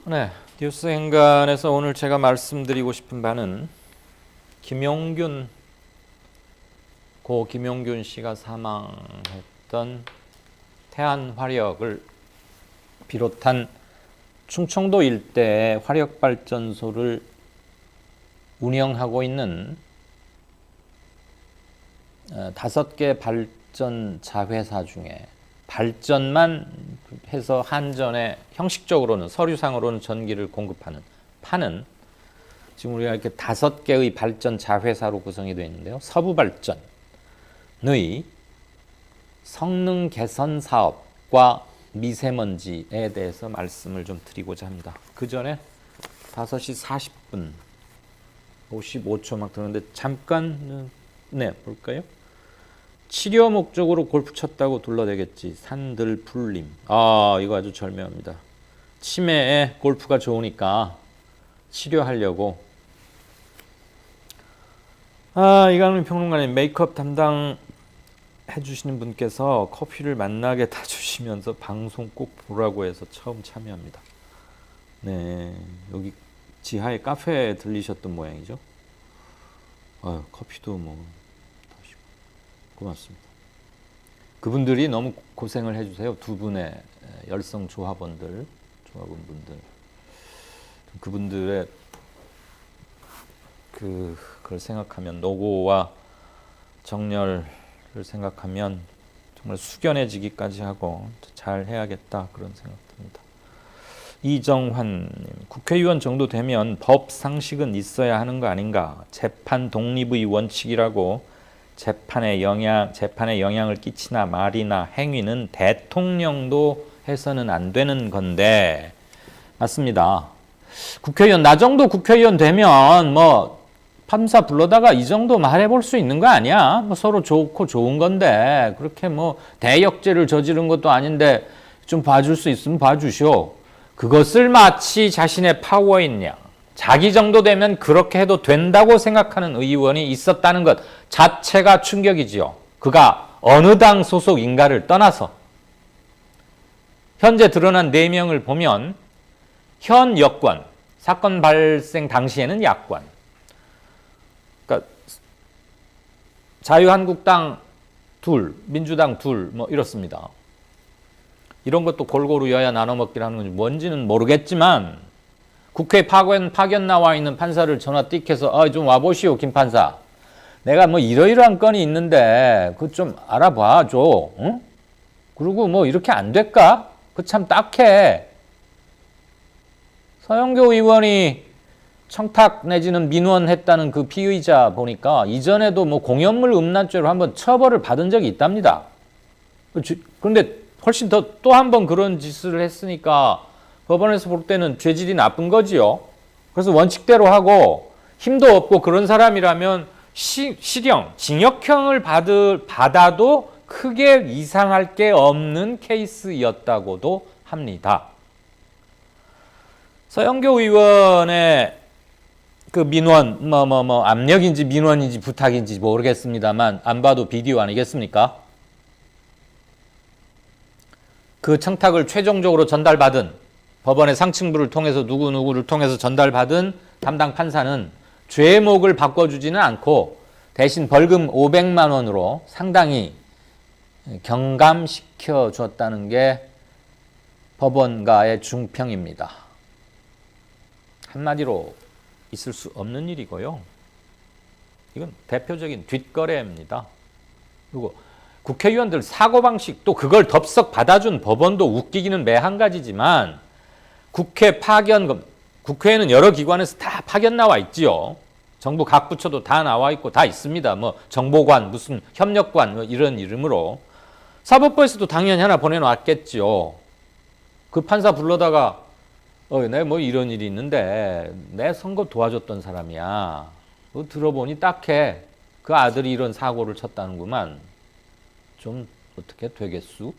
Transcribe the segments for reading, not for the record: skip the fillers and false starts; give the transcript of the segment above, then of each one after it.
네, 뉴스 행간에서 오늘 제가 말씀드리고 싶은 바는 고 김용균 씨가 사망했던 태안화력을 비롯한 충청도 일대의 화력발전소를 운영하고 있는 5개 발전 자회사 중에 발전만 해서 한전에 형식적으로는 서류상으로는 전기를 공급하는 파는 지금 우리가 이렇게 5개의 발전 자회사로 구성이 되어 있는데요. 서부발전의 성능 개선 사업과 미세먼지에 대해서 말씀을 좀 드리고자 합니다. 그 전에 5시 40분 55초 막 들었는데 잠깐 볼까요? 치료 목적으로 골프 쳤다고 둘러대겠지. 산들풀림. 이거 아주 절묘합니다. 치매에 골프가 좋으니까 치료하려고. 이강민 평론가님, 메이크업 담당 해주시는 분께서 커피를 맛나게 타주시면서 방송 꼭 보라고 해서 처음 참여합니다. 네, 여기 지하에 카페에 들리셨던 모양이죠. 커피도 고맙습니다. 그분들이 너무 고생을 해주세요. 두 분의 열성 조합원분들. 그분들의 그걸 생각하면, 노고와 정열을 생각하면 정말 숙연해지기까지 하고 잘 해야겠다, 그런 생각 듭니다. 이정환님, 국회의원 정도 되면 법 상식은 있어야 하는 거 아닌가? 재판 독립의 원칙이라고 재판에 영향을 끼치나 말이나 행위는 대통령도 해서는 안 되는 건데. 맞습니다. 국회의원, 나 정도 국회의원 되면 판사 불러다가 이 정도 말해볼 수 있는 거 아니야? 서로 좋고 좋은 건데 그렇게 대역죄를 저지른 것도 아닌데 좀 봐줄 수 있으면 봐주시오. 그것을 마치 자신의 파워인 양, 자기 정도 되면 그렇게 해도 된다고 생각하는 의원이 있었다는 것 자체가 충격이지요. 그가 어느 당 소속인가를 떠나서 현재 드러난 4명을 보면 현 여권, 사건 발생 당시에는 야권, 그러니까 자유한국당 둘, 민주당 둘, 이렇습니다. 이런 것도 골고루 여야 나눠 먹기라는 건지 뭔지는 모르겠지만, 국회 파견 나와 있는 판사를 전화 띡 해서 좀 와보시오, 김 판사. 내가 이러이러한 건이 있는데 그거 좀 알아봐 줘. 응? 그리고 이렇게 안 될까? 그 참 딱해. 서영교 의원이 청탁 내지는 민원했다는 그 피의자 보니까 이전에도 공연물 음란죄로 한번 처벌을 받은 적이 있답니다. 그런데 훨씬 더 또 한 번 그런 짓을 했으니까 법원에서 볼 때는 죄질이 나쁜 거지요. 그래서 원칙대로 하고, 힘도 없고 그런 사람이라면 실형, 징역형을 받아도 크게 이상할 게 없는 케이스였다고도 합니다. 서영교 의원의 그 민원, 압력인지 민원인지 부탁인지 모르겠습니다만 안 봐도 비디오 아니겠습니까? 그 청탁을 최종적으로 전달받은, 법원의 상층부를 통해서 누구누구를 통해서 전달받은 담당 판사는 죄목을 바꿔주지는 않고 대신 벌금 500만 원으로 상당히 경감시켜 줬다는 게 법원가의 중평입니다. 한마디로 있을 수 없는 일이고요. 이건 대표적인 뒷거래입니다. 그리고 국회의원들 사고방식, 또 그걸 덥석 받아준 법원도 웃기기는 매한 가지지만, 국회에는 여러 기관에서 다 파견 나와 있지요. 정부 각 부처도 다 나와 있고 다 있습니다. 정보관, 무슨 협력관 이런 이름으로. 사법부에서도 당연히 하나 보내놨겠지요. 그 판사 불러다가 내가 이런 일이 있는데 내 선거 도와줬던 사람이야. 들어보니 딱해. 그 아들이 이런 사고를 쳤다는구만. 좀 어떻게 되겠수?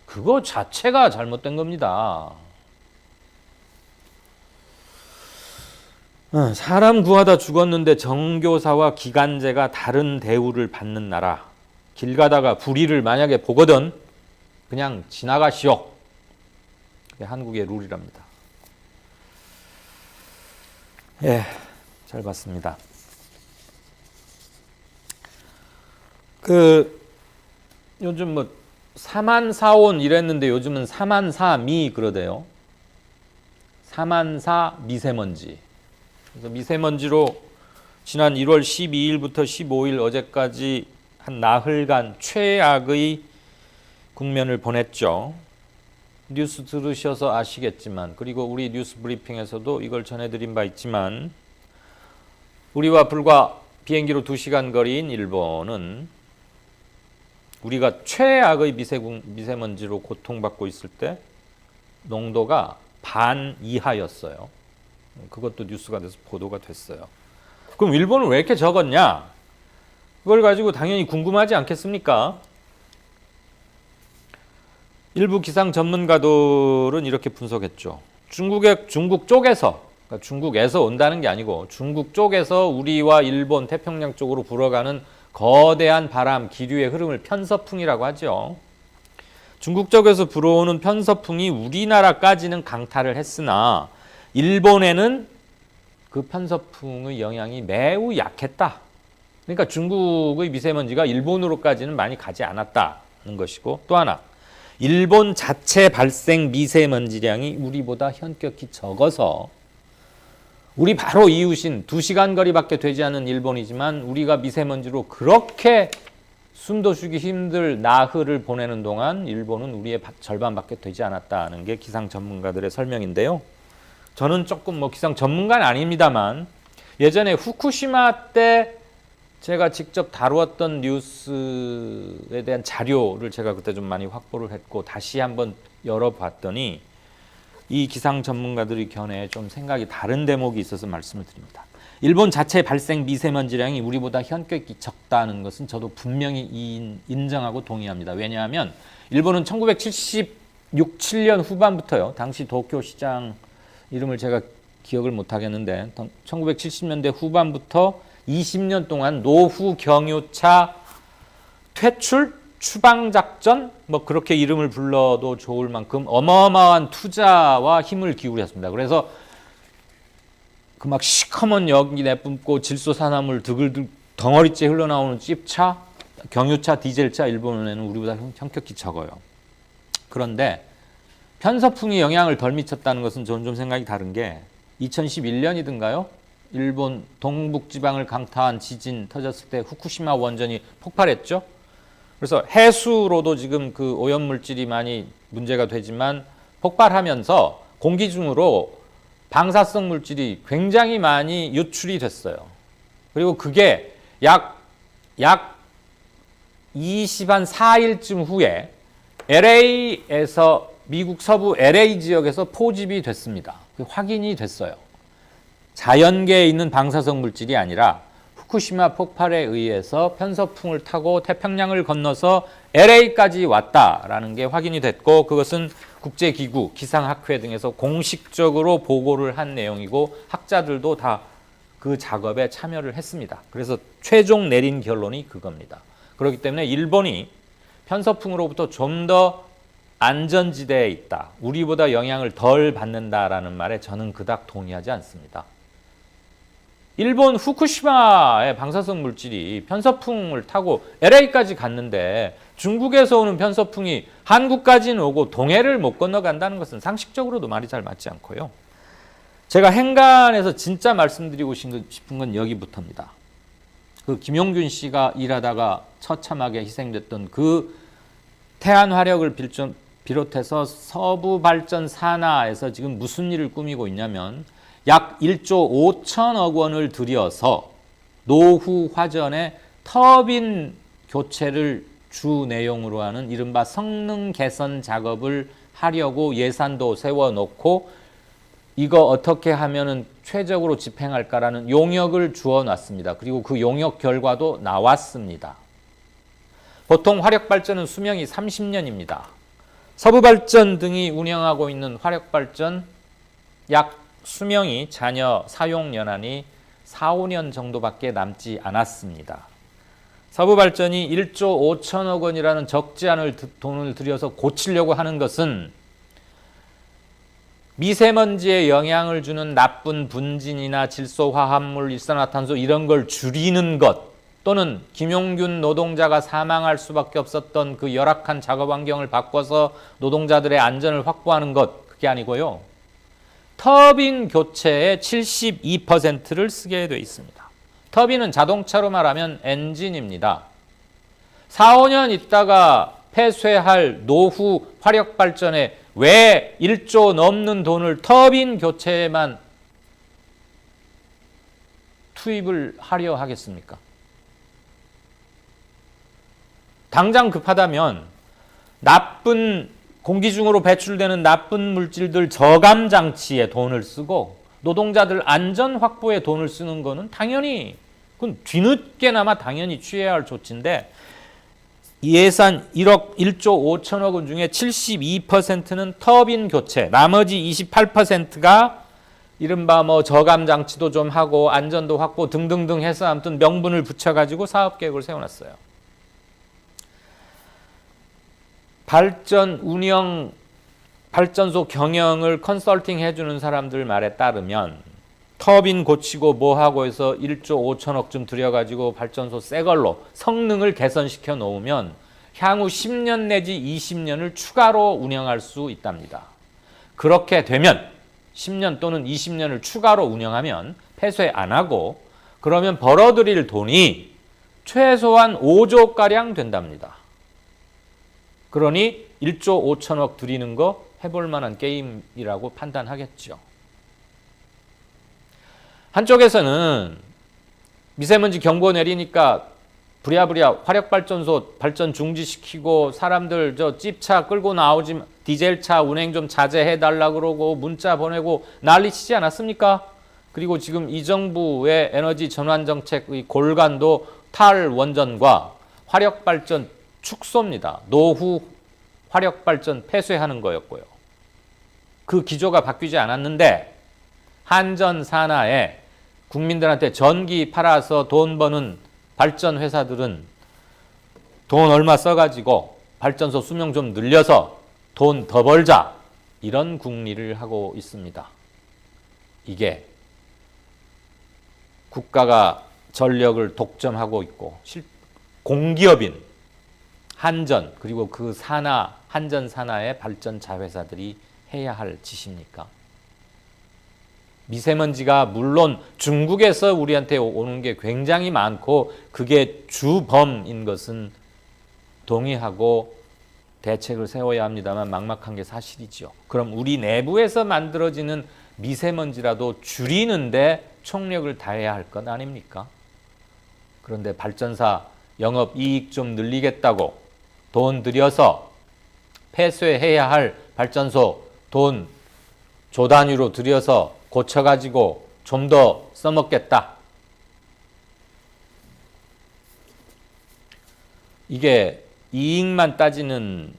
그거 자체가 잘못된 겁니다. 사람 구하다 죽었는데 정교사와 기간제가 다른 대우를 받는 나라. 길 가다가 불의를 만약에 보거든 그냥 지나가시오. 그게 한국의 룰이랍니다. 예, 잘 봤습니다. 요즘 뭐 사만사온 이랬는데 요즘은 사만사미 그러대요. 사만사 미세먼지. 그래서 미세먼지로 지난 1월 12일부터 15일 어제까지 한 나흘간 최악의 국면을 보냈죠. 뉴스 들으셔서 아시겠지만, 그리고 우리 뉴스 브리핑에서도 이걸 전해드린 바 있지만, 우리와 불과 비행기로 2시간 거리인 일본은 우리가 최악의 미세먼지로 고통받고 있을 때 농도가 반 이하였어요. 그것도 뉴스가 돼서 보도가 됐어요. 그럼 일본은 왜 이렇게 적었냐? 그걸 가지고 당연히 궁금하지 않겠습니까? 일부 기상 전문가들은 이렇게 분석했죠. 중국 쪽에서, 그러니까 중국에서 온다는 게 아니고 중국 쪽에서 우리와 일본 태평양 쪽으로 불어가는 거대한 바람, 기류의 흐름을 편서풍이라고 하죠. 중국 쪽에서 불어오는 편서풍이 우리나라까지는 강타를 했으나 일본에는 그 편서풍의 영향이 매우 약했다. 그러니까 중국의 미세먼지가 일본으로까지는 많이 가지 않았다는 것이고, 또 하나, 일본 자체 발생 미세먼지량이 우리보다 현격히 적어서 우리 바로 이웃인 2시간 거리밖에 되지 않은 일본이지만 우리가 미세먼지로 그렇게 숨도 쉬기 힘들 나흘을 보내는 동안 일본은 우리의 절반밖에 되지 않았다는 게 기상 전문가들의 설명인데요. 저는 조금 기상 전문가는 아닙니다만 예전에 후쿠시마 때 제가 직접 다루었던 뉴스에 대한 자료를 제가 그때 좀 많이 확보를 했고 다시 한번 열어봤더니 이 기상 전문가들의 견해에 좀 생각이 다른 대목이 있어서 말씀을 드립니다. 일본 자체 발생 미세먼지량이 우리보다 현격히 적다는 것은 저도 분명히 인정하고 동의합니다. 왜냐하면 일본은 1976, 7년 후반부터요. 당시 도쿄시장 이름을 제가 기억을 못하겠는데 1970년대 후반부터 20년 동안 노후 경유차 퇴출 추방작전 그렇게 이름을 불러도 좋을 만큼 어마어마한 투자와 힘을 기울였습니다. 그래서 그 막 시커먼 연기 내뿜고 질소산화물 드글드글 덩어리째 흘러나오는 찝차, 경유차, 디젤차 일본에는 우리보다 현격히 적어요. 그런데 편서풍이 영향을 덜 미쳤다는 것은 저는 좀 생각이 다른 게 2011년이든가요? 일본 동북지방을 강타한 지진 터졌을 때 후쿠시마 원전이 폭발했죠. 그래서 해수로도 지금 그 오염물질이 많이 문제가 되지만 폭발하면서 공기 중으로 방사성 물질이 굉장히 많이 유출이 됐어요. 그리고 그게 약 24일쯤 후에 LA에서 미국 서부 LA 지역에서 포집이 됐습니다. 확인이 됐어요. 자연계에 있는 방사성 물질이 아니라 후쿠시마 폭발에 의해서 편서풍을 타고 태평양을 건너서 LA까지 왔다라는 게 확인이 됐고 그것은 국제기구, 기상학회 등에서 공식적으로 보고를 한 내용이고 학자들도 다 그 작업에 참여를 했습니다. 그래서 최종 내린 결론이 그겁니다. 그렇기 때문에 일본이 편서풍으로부터 좀 더 안전지대에 있다. 우리보다 영향을 덜 받는다라는 말에 저는 그닥 동의하지 않습니다. 일본 후쿠시마의 방사성 물질이 편서풍을 타고 LA까지 갔는데 중국에서 오는 편서풍이 한국까지는 오고 동해를 못 건너간다는 것은 상식적으로도 말이 잘 맞지 않고요. 제가 행간에서 진짜 말씀드리고 싶은 건 여기부터입니다. 그 김용균 씨가 일하다가 처참하게 희생됐던 그 태안화력을 비롯해서 서부발전 산하에서 지금 무슨 일을 꾸미고 있냐면 약 1조 5천억 원을 들여서 노후 화전의 터빈 교체를 주 내용으로 하는 이른바 성능 개선 작업을 하려고 예산도 세워놓고 이거 어떻게 하면은 최적으로 집행할까라는 용역을 주어놨습니다. 그리고 그 용역 결과도 나왔습니다. 보통 화력발전은 수명이 30년입니다. 서부발전 등이 운영하고 있는 화력발전 약 수명이 잔여 사용 연한이 4, 5년 정도밖에 남지 않았습니다. 서부발전이 1조 5천억 원이라는 적지 않은 돈을 들여서 고치려고 하는 것은 미세먼지에 영향을 주는 나쁜 분진이나 질소, 화합물, 일산화탄소 이런 걸 줄이는 것, 또는 김용균 노동자가 사망할 수밖에 없었던 그 열악한 작업 환경을 바꿔서 노동자들의 안전을 확보하는 것, 그게 아니고요. 터빈 교체의 72%를 쓰게 되어 있습니다. 터빈은 자동차로 말하면 엔진입니다. 4, 5년 있다가 폐쇄할 노후 화력발전에 왜 1조 넘는 돈을 터빈 교체에만 투입을 하려 하겠습니까? 당장 급하다면 나쁜 공기 중으로 배출되는 나쁜 물질들 저감 장치에 돈을 쓰고 노동자들 안전 확보에 돈을 쓰는 거는 당연히 그건 뒤늦게나마 당연히 취해야 할 조치인데 예산 1조 5천억 원 중에 72%는 터빈 교체, 나머지 28%가 이른바 뭐 저감 장치도 좀 하고 안전도 확보 등등등 해서 아무튼 명분을 붙여가지고 사업 계획을 세워놨어요. 발전 운영, 발전소 경영을 컨설팅 해주는 사람들 말에 따르면 터빈 고치고 뭐하고 해서 1조 5천억쯤 들여가지고 발전소 새 걸로 성능을 개선시켜 놓으면 향후 10년 내지 20년을 추가로 운영할 수 있답니다. 그렇게 되면 10년 또는 20년을 추가로 운영하면 폐쇄 안 하고 그러면 벌어들일 돈이 최소한 5조가량 된답니다. 그러니 1조 5천억 들이는 거 해볼 만한 게임이라고 판단하겠죠. 한쪽에서는 미세먼지 경보 내리니까 부랴부랴 화력발전소 발전 중지시키고 사람들 저 찝차 끌고 나오지 디젤차 운행 좀 자제해달라 그러고 문자 보내고 난리치지 않았습니까? 그리고 지금 이 정부의 에너지 전환 정책의 골간도 탈원전과 화력발전 축소입니다. 노후 화력발전 폐쇄하는 거였고요. 그 기조가 바뀌지 않았는데 한전 산하에 국민들한테 전기 팔아서 돈 버는 발전 회사들은 돈 얼마 써가지고 발전소 수명 좀 늘려서 돈 더 벌자 이런 궁리를 하고 있습니다. 이게 국가가 전력을 독점하고 있고 공기업인 한전 그리고 그 산하 한전 산하의 발전 자회사들이 해야 할 짓입니까? 미세먼지가 물론 중국에서 우리한테 오는 게 굉장히 많고 그게 주범인 것은 동의하고 대책을 세워야 합니다만 막막한 게 사실이죠. 그럼 우리 내부에서 만들어지는 미세먼지라도 줄이는데 총력을 다해야 할 건 아닙니까? 그런데 발전사 영업이익 좀 늘리겠다고 돈 들여서 폐쇄해야 할 발전소 돈 조 단위로 들여서 고쳐가지고 좀 더 써먹겠다. 이게 이익만 따지는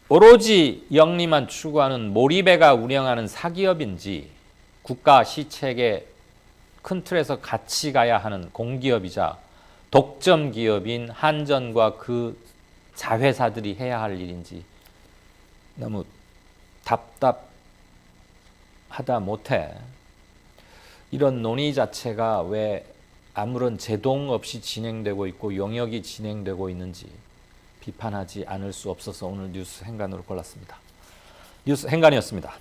오로지 영리만 추구하는 몰입해가 운영하는 사기업인지 국가 시책의 큰 틀에서 같이 가야 하는 공기업이자 독점 기업인 한전과 그 자회사들이 해야 할 일인지 너무 답답하다 못해 이런 논의 자체가 왜 아무런 제동 없이 진행되고 있고 용역이 진행되고 있는지 비판하지 않을 수 없어서 오늘 뉴스 행간으로 골랐습니다. 뉴스 행간이었습니다.